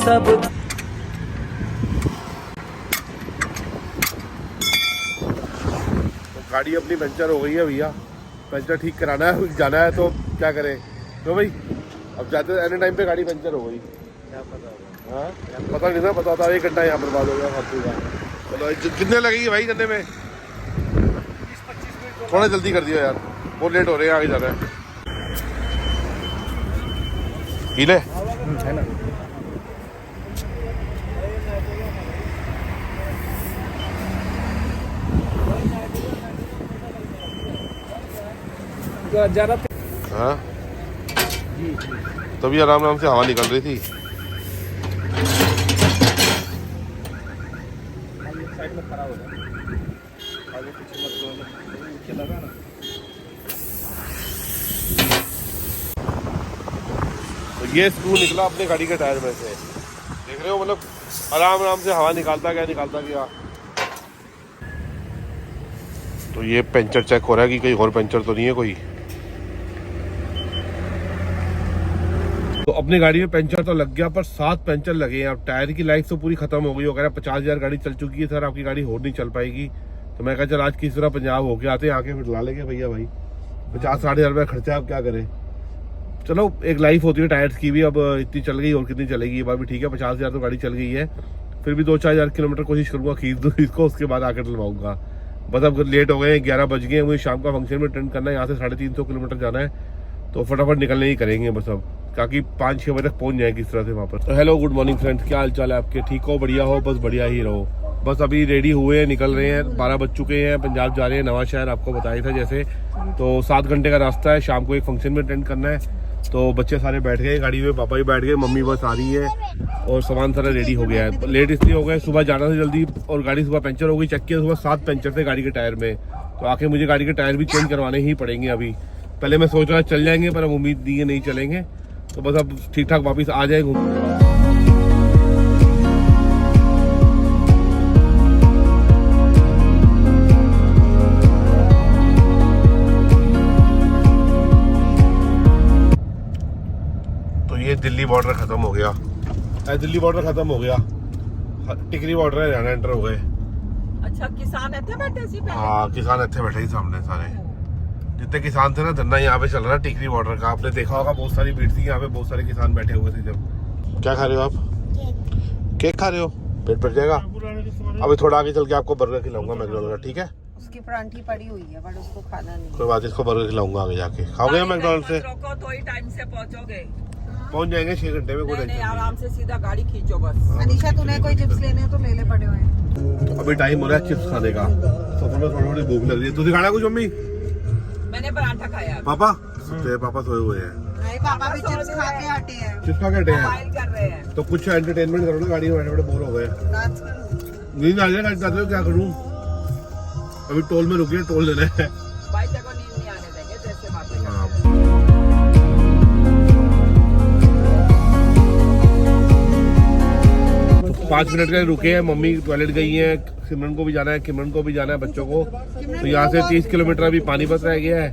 सब। तो गाड़ी अपनी पंचर हो गई है भैया, पंचर ठीक कराना है, जाना है तो क्या करें। तो भाई अब जाते एनी टाइम पे गाड़ी पंचर हो गई, क्या पता होगा। हाँ पता नहीं था, पता था 1 घंटा यहाँ बर्बाद हो गया फालतू का। चलो कितने लगेगी भाई करने में? 20-25 मिनट। थोड़ा जल्दी कर दिया यार, बहुत लेट हो रहे हैं, आगे जाना है। पीले है ना। ज़्यादा हाँ तभी आराम आराम से हवा निकल रही थी। साइड में खड़ा हो जाए, आगे पीछे मत नीचे लगा ना। तो ये स्क्रू निकला अपने गाड़ी के टायर में से, देख रहे हो, मतलब आराम आराम से हवा निकालता गया। तो ये पंचर चेक हो रहा है कि कहीं और पंचर तो नहीं है कोई। तो अपनी गाड़ी में पंचर तो लग गया, पर 7 पंचर लगे हैं। अब टायर की लाइफ तो पूरी खत्म हो गई। वो कह रहा 50,000 गाड़ी चल चुकी है सर, आपकी गाड़ी और नहीं चल पाएगी। तो मैं कहा चल आज किस तरह पंजाब होके आते हैं, आके फिर ला लेंगे भैया। भाई 50-60 हज़ार खर्चा, आप क्या करें। चलो एक लाइफ होती है टायर्स की भी, अब इतनी चल गई और कितनी चलेगी, ये बात भी ठीक है। 50,000 तो गाड़ी चल गई है, फिर भी 2-4 हज़ार किलोमीटर कोशिश करूँगा खींच दूँ इसको, उसके बाद आकर डलवाऊंगा। बस अब लेट हो गए, 11 बज गए, मुझे शाम का फंक्शन में अटेंड करना है। यहाँ से 350 किलोमीटर जाना है, तो फटाफट निकलने ही करेंगे बस अब, ताकि 5-6 बजे तक पहुंच जाए किस तरह से वहाँ पर। तो हेलो गुड मॉर्निंग फ्रेंड्स, क्या हाल चाल है आपके? ठीक हो, बढ़िया हो, बस बढ़िया ही रहो। बस अभी रेडी हुए हैं, निकल रहे हैं, 12 बज चुके हैं, पंजाब जा रहे हैं, नवा शहर आपको बताया था जैसे। तो 7 घंटे का रास्ता है, शाम को एक फंक्शन में अटेंड करना है। तो बच्चे सारे बैठ गए गाड़ी में, पापा भी बैठ गए, मम्मी बस आ रही है और सामान सारा रेडी हो गया है। लेट इसलिए हो गए, सुबह जाना था जल्दी और गाड़ी सुबह पंचर हो गई। चेक किया सुबह 7 पंचर थे गाड़ी के टायर में, तो आके मुझे गाड़ी के टायर भी चेंज करवाने ही पड़ेंगे अभी। पहले मैं सोच रहा चल जाएंगे, पर अब उम्मीद दी है नहीं चलेंगे, तो बस अब ठीक ठाक वापस आ जाए घूम। तो ये दिल्ली बॉर्डर खत्म हो गया, दिल्ली बॉर्डर खत्म हो गया, टिकरी बॉर्डर है, हरियाणा एंटर हो गए। अच्छा किसान इतने बैठे सी पहले? हाँ किसान इतने बैठे ही सामने, सारे जितने किसान थे ना, धरना यहाँ पे चल रहा है टिकरी बॉर्डर का। आपने देखा होगा बहुत सारी भीड़ थी यहाँ पे, बहुत सारे किसान बैठे हुए थे। जब क्या खा रहे हो आप? केक खा रहे हो? पेट भर जाएगा। अभी थोड़ा आगे चल के आपको बर्गर खिलाऊंगा मैकडॉनल्ड का, ठीक है? उसकी परांठी पड़ी हुई है, बट उसको खाना नहीं। कोई बात, इसको बर्गर खिलाऊंगा आगे जाके। खाओगे मैकडॉनल्ड से? रोको तो ही टाइम से पहुंचोगे। पहुंच जाएंगे 6 घंटे में, कोई टेंशन नहीं। आराम से सीधा गाड़ी खींचो बस। अनीशा तूने कोई चिप्स लेने हो तो ले ले, पड़े हुए हैं। अभी टाइम हो रहा है चिप्स खाने का, सफर में थोड़ी थोड़ी भूख लग रही है। तुझे खाना कुछ मम्मी? मैंने परांठा खाया। पापा तेरे पापा सोए हुए हैं। नहीं, पापा भी चिप्स खा के हटे हैं। चिप्स खा के हटे हैं? मोबाइल कर रहे हैं। तो कुछ एंटरटेनमेंट करो ना, गाड़ी में बैठे बैठे बोर हो गए। नाच करो। नींद आ जाएगा, क्या करूँ? अभी टोल में रुके, टोल लेना है। भाई तेरे को नींद नहीं आने देंगे, जैसे बातें कर रहे हैं। 5 मिनट के रुके हैं, मम्मी टॉयलेट गई है, सिमरन को भी जाना है, किमरन को भी जाना है, बच्चों को। तो यहाँ से 30 किलोमीटर अभी पानीपत रह गया है,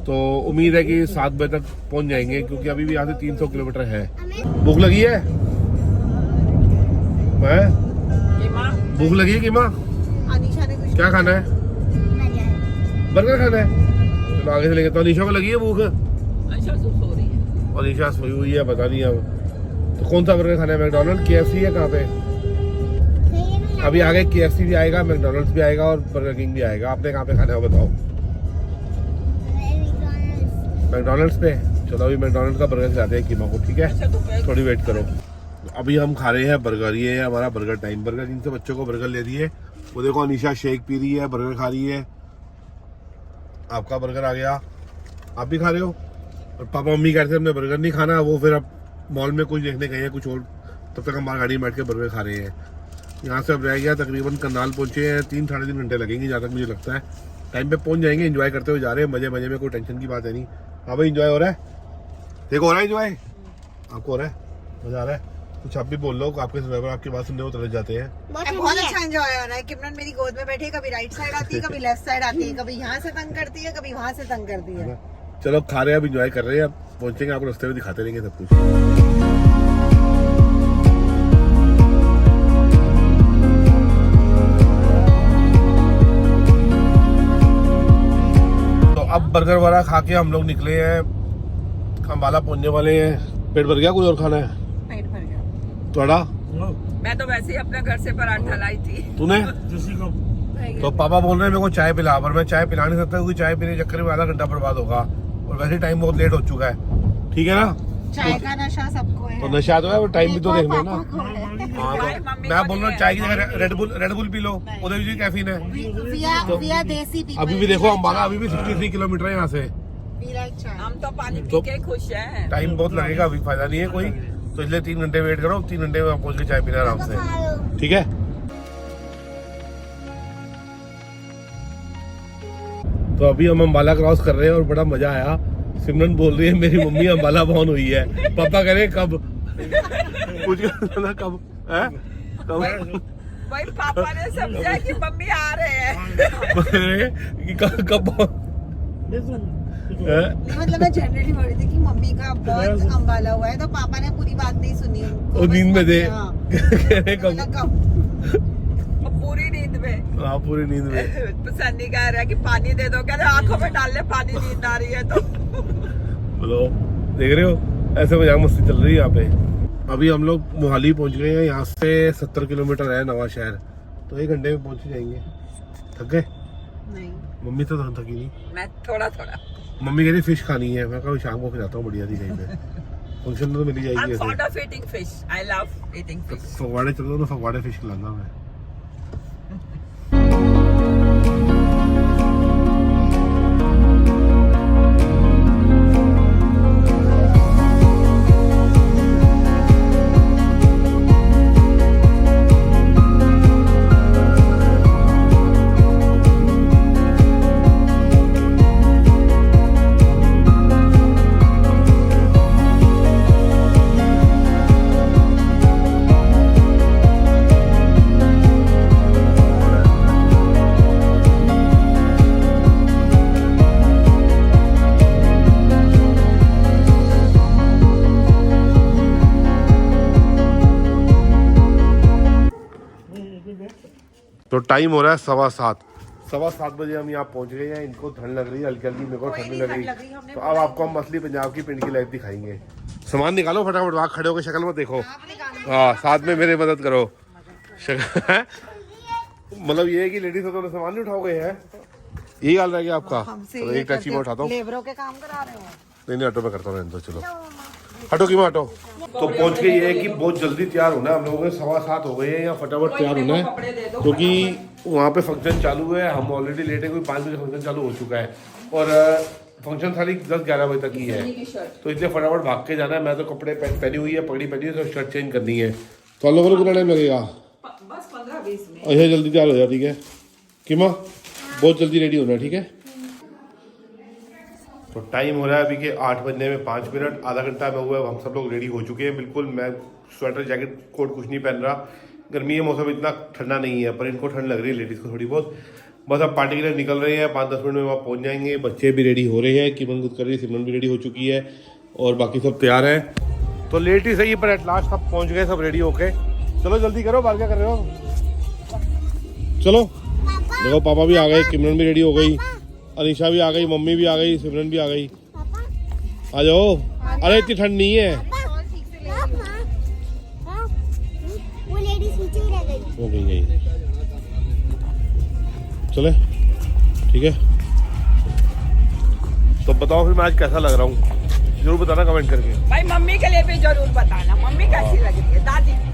तो उम्मीद है कि 7 बजे तक पहुँच जाएंगे, क्योंकि अभी भी यहाँ से 300 किलोमीटर है। भूख लगी है? भूख लगी है कि माँ? अनीशा ने कुछ क्या खाना है? बर्गर खाना है? चलो आगे से लेंगे। तो अनीशा को लगी है भूख? अच्छा सो रही है। और अनीशा सोई हुई है, पता नहीं अब। तो कौन सा बर्गर खाना है? मैकडॉनल्ड, KFC है कहाँ पे? अभी आगे KFC भी आएगा, मैकडॉनल्ड्स भी आएगा और बर्गर किंग भी आएगा। आपने कहाँ पे खाना है बताओ? मैकडॉनल्ड्स पे। चलो अभी मैकडॉनल्ड्स का बर्गर खिलाते हैं कीमा को, ठीक है? थोड़ी वेट करो। अभी हम खा रहे हैं बर्गर, ये है हमारा बर्गर टाइम। बर्गर किंग से बच्चों को बर्गर ले दिए। वो देखो अनीशा शेक पी रही है, बर्गर खा रही है। आपका बर्गर आ गया, आप भी खा रहे हो। और पापा मम्मी कहते हैं हमने बर्गर नहीं खाना, वो फिर अब मॉल में कुछ देखने गए हैं कुछ और, तब तक हम गाड़ी में बैठ के बर्गर खा रहे हैं। यहाँ से अब रह गया तकरीबन करनाल पहुंचे हैं, 3-3.5 घंटे लगेंगे जहाँ तक मुझे लगता है। टाइम पे पहुंच जाएंगे, एंजॉय करते हुए जा रहे हैं, मजे मजे में, कोई टेंशन की बात है नहीं। हाँ भाई एंजॉय हो रहा है, देखो हो रहा है एंजॉय, आपको हो रहा है, मजा आ रहा है? कुछ आप भी बोल लो, आपके सब्सक्राइबर आपकी बात सुनने को तरस जाते हैं। बहुत अच्छा एंजॉय हो रहा है। किमरन मेरी गोद में बैठी है, कभी राइट साइड आती है, कभी लेफ्ट साइड आती है, कभी यहाँ से तंग करती है, कभी वहाँ से तंग करती है। चलो खा रहे हैं, अब एंजॉय कर रहे हैं, अब पहुंचेंगे आपको रास्ते में दिखाते रहेंगे सब कुछ। बर्गर वगैरह खा के हम लोग निकले हैं, अम्बाला पहुंचने वाले हैं। पेट भर गया, कुछ और खाना है? पेट भर गया। थोड़ा मैं तो वैसे ही अपने घर से पराठा लाई थी। तूने? तो पापा बोल रहे हैं मेरे को चाय पिला, पर मैं चाय पिला नहीं सकता क्योंकि चाय पीने के चक्कर में आधा घंटा बर्बाद होगा और वैसे टाइम बहुत लेट हो चुका है। ठीक है ना? चाय का नशा सबको है। तो नशा तो है, वो टाइम भी तो देखना है ना। पापा को है। हाँ, भाई, तो मम्मी मैं को बोल रहा हूँ नहीं चाय की है। जगह रेडबुल पी लो, उधर भी कैफीन है। विया देसी अभी भी देखो अम्बाला अभी भी 63 किलोमीटर है यहाँ से। हम तो पानी तो पी के खुश हैं। टाइम बहुत लगेगा, अभी फायदा नहीं है कोई, तो इसलिए 3 घंटे वेट करो, 3 घंटे में आप पहुंच के चाय पीना आराम से। ठीक है? तो अभी हम अम्बाला क्रॉस कर रहे हैं और बड़ा मजा आया। सिमरन बोल रही है मेरी मम्मी अम्बाला पहुंच हुई है। पापा कह रहे हैं कब? पूछ ना कब है? कब? भाई पापा ने समझा कि मम्मी आ रहे हैं। कि कब है? मतलब मैं जनरली बोल रही थी कि मम्मी का बहुत अम्बाला हुआ है, तो पापा ने पूरी बात नहीं सुनी उनको। वो नींद में थे। हाँ। कह रहे कब? मतलब कब? और पूरी नींद में। हाँ, पूरी नींद में। सन्नी कह रहा है कि पानी दे दो, कह रहे आंखों में डाल ले पानी, नींद आ रही है तो। बोलो, देख रहे हो ऐसे मजाक मस्ती चल रही है यहाँ पे। अभी हम लोग मोहाली पहुंच गए हैं, यहाँ से 70 किलोमीटर है नवा शहर, तो 1 घंटे में पहुंच जाएंगे। थक गए? नहीं। मम्मी तो थकी नहीं। मैं थोड़ा थोड़ा। मम्मी कह रही फिश खानी है, मैं कहा शाम को खिलाता हूँ बढ़िया दी कहीं पे। फंक्शन तो मिल ही I'm जाएगी fond ऐसे। of eating fish. I love eating fish. फगवाड़े चलो ना, फगवाड़े फिश खिलाना मैं। तो टाइम हो रहा है 7:15 बजे हम यहाँ पहुँच गए हैं। इनको ठंड लग रही है हल्की हल्की, मेरे को ठंड नहीं लग रही। तो अब आपको हम असली पंजाब की पिंड की लाइफ दिखाएंगे। सामान निकालो फटाफट, वहाँ खड़े होकर शक्ल मत देखो। हाँ, साथ में मेरे मदद करो। मतलब ये है कि लेडीज तो सामान नहीं उठाओगे हैं, यही हाल रह गया आपका। तो एक टैक्सी में उठाता हूँ। लेबरों के काम करा रहे हो? नहीं, ऑटो में करता हूँ। तो चलो हटो की हटो। तो पहुंच के ये है कि बहुत जल्दी तैयार होना है हम लोगों ने। 7:15 हो गए हैं, या फटाफट तैयार होना है क्योंकि वहाँ पे फंक्शन चालू है। हम ऑलरेडी लेट है, कोई 5 बजे फंक्शन चालू हो चुका है और फंक्शन सारी 10-11 बजे तक ही है, तो इसलिए फटाफट भाग के जाना है। मैं तो कपड़े पहनी हुई है, पगड़ी पहनी है, तो शर्ट चेंज करनी है। तो हम लोगों को कितना टाइम लगेगा? बस 15-20 मिनट। अच्छा, जल्दी तैयार हो जा। ठीक है किमा, बहुत जल्दी रेडी होना है। ठीक है, तो टाइम हो रहा है अभी के 8 बजने में 5 मिनट। आधा घंटा में हुआ है, हम सब लोग रेडी हो चुके हैं बिल्कुल। मैं स्वेटर जैकेट कोट कुछ नहीं पहन रहा, गर्मी है, मौसम इतना ठंडा नहीं है, पर इनको ठंड लग रही है लेडीज़ को थोड़ी बहुत। बस अब पार्टी के लिए निकल रहे हैं, 5-10 मिनट में वहाँ पहुँच जाएंगे। बच्चे भी रेडी हो रहे हैं, किमन कुछ कर रही है, सिमरन भी रेडी हो चुकी है और बाकी सब तैयार हैं। तो लेट ही सही पर एट लास्ट सब पहुँच गए, सब रेडी होके। चलो जल्दी करो, बाहर क्या कर रहे हो? चलो देखो, पापा भी आ गए, किमरन भी रेडी हो गई, अनिशा भी आ गई, मम्मी भी आ गई, सिमरन भी आ गई। आ जाओ। अरे इतनी ठंड नहीं है। वो गई। चले, ठीक है। तो बताओ फिर मैं आज कैसा लग रहा हूँ, जरूर बताना कमेंट करके। भाई मम्मी के लिए भी जरूर बताना, मम्मी कैसी लग रही है दादी।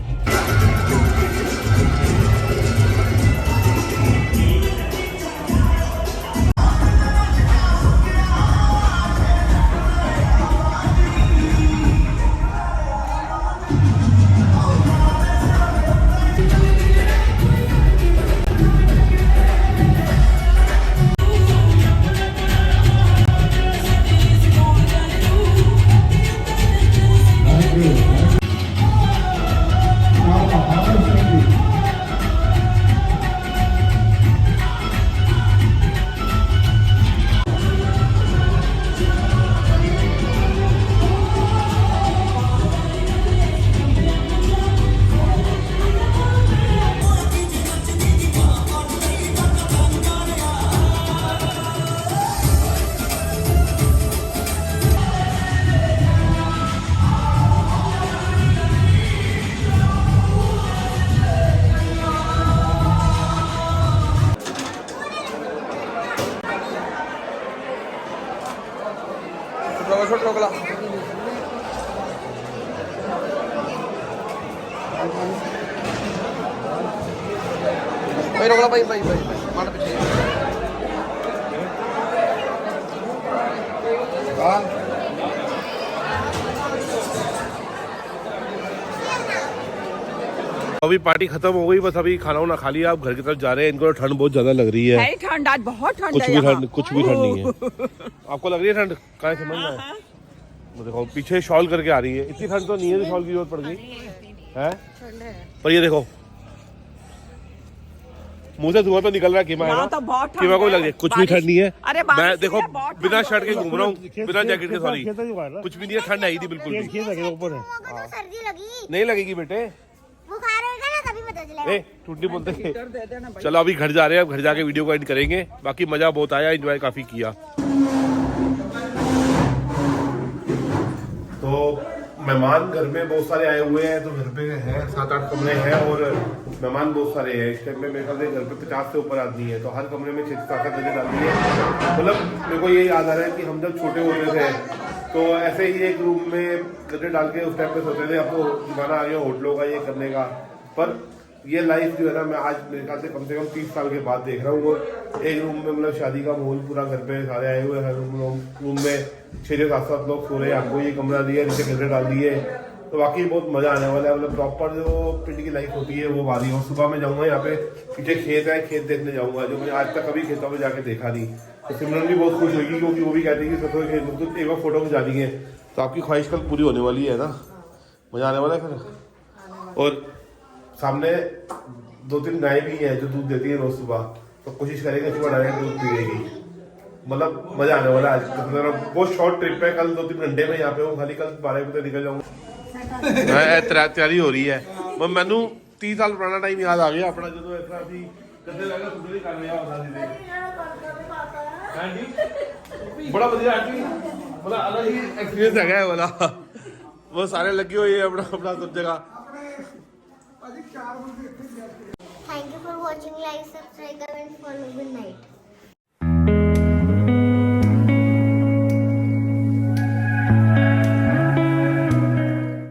भाई रोकला भाई भाई भाई मार पीछे अभी पार्टी खत्म हो गई, बस अभी खाना वाना खा लिया, आप घर की तरफ जा रहे हैं। इनको ठंड बहुत ज्यादा लग रही है। ठंड आज बहुत ठंड कुछ है भी यहाँ। ठंड, कुछ भी ठंड नहीं है। आपको लग रही है ठंड? कहाँ समझ में आया? वो देखो पीछे शॉल करके आ रही है। इतनी ठंड तो नहीं है, शॉल की जरूरत पड़ गई है। पर ये देखो मुंह से धुआं तो निकल रहा है। कीमा है यहाँ ना? तो बहुत ठंड कीमा को है। लग रही है। कुछ भी ठंड नहीं है। अरे बारिश मैं देखो हुई है, बहुत बिना ठंड शर्ट के हो रही घूम रहा हूँ, बिना जैकेट के। सॉरी, कुछ भी नहीं है, ठंड आई थी बिल्कुल भी सर्दी लगी नहीं लगेगी बेटे। बुखार होगा ना तभी पता चलेगा। ए टूटी बोलते हैं। दे देना भाई। चलो अभी घर जा रहे हैं, अब घर जाके वीडियो को एंड करेंगे। बाकी मजा बहुत आया, एंजॉय काफी किया। तो मेहमान घर में बहुत सारे आए हुए हैं, तो घर पे हैं 7-8 कमरे हैं और मेहमान बहुत सारे हैं। इस टाइम में मेरे ख्याल से घर पे 50 से ऊपर आदमी है, तो हर कमरे में 6-7 गद्दे डाल दिए। मतलब मेरे को ये याद आ रहा है कि हम जब छोटे होते थे तो ऐसे ही एक रूम में गद्दे डाल के उस टाइम पे सोते थे। अब तो जमाना आ गया होटलों का, ये करने का। पर ये लाइफ जो है ना, मैं आज मेरे ख्याल से कम 30 साल के बाद देख रहा हूँ। वो एक रूम में मतलब शादी का माहौल पूरा, घर पे सारे आए हुए हैं, रूम में 6-7 लोग सो रहे हैं। आपको ये कमरा दिया, नीचे गद्दे डाल दिए, तो वाकई बहुत मजा आने वाला है। मतलब प्रॉपर जो पिंड की लाइफ होती है वो वाली। और सुबह में जाऊंगा, यहाँ पे पीछे खेत है, खेत देखने जाऊंगा, जो मैंने आज तक कभी खेतों में जाके देखा नहीं। तो सिमरन भी बहुत खुश होगी, क्योंकि वो भी कहती है कि ससुर खेत में एक बार फोटो खिंचानी है। तो आपकी ख्वाहिश कल पूरी होने वाली है ना, मजा आने वाला है फिर। और सामने 2-3 गाय भी हैं जो दूध देती है रोज सुबह, तो कोशिश करेंगे सुबह डायरेक्ट दूध पीएगी। मतलब मजा आने वाला है आज। मतलब बहुत शॉर्ट ट्रिप है, कल 2-3 घंटे में यहाँ पे हूँ, खाली कल 12 बजे निकल जाऊंगा। तैयारी हो रही है। मैनू 30 साल पुराना टाइम याद आ गया अपना, जो इतना अभी कदे लगा सुबह कर रहा होता सी। बड़ा बढ़िया मतलब अलग ही एक्सपीरियंस है वाला। वो सारे लगे हुए हैं अपना अपना सब जगह। Thank you for watching. Like, subscribe, comment, follow. Good night.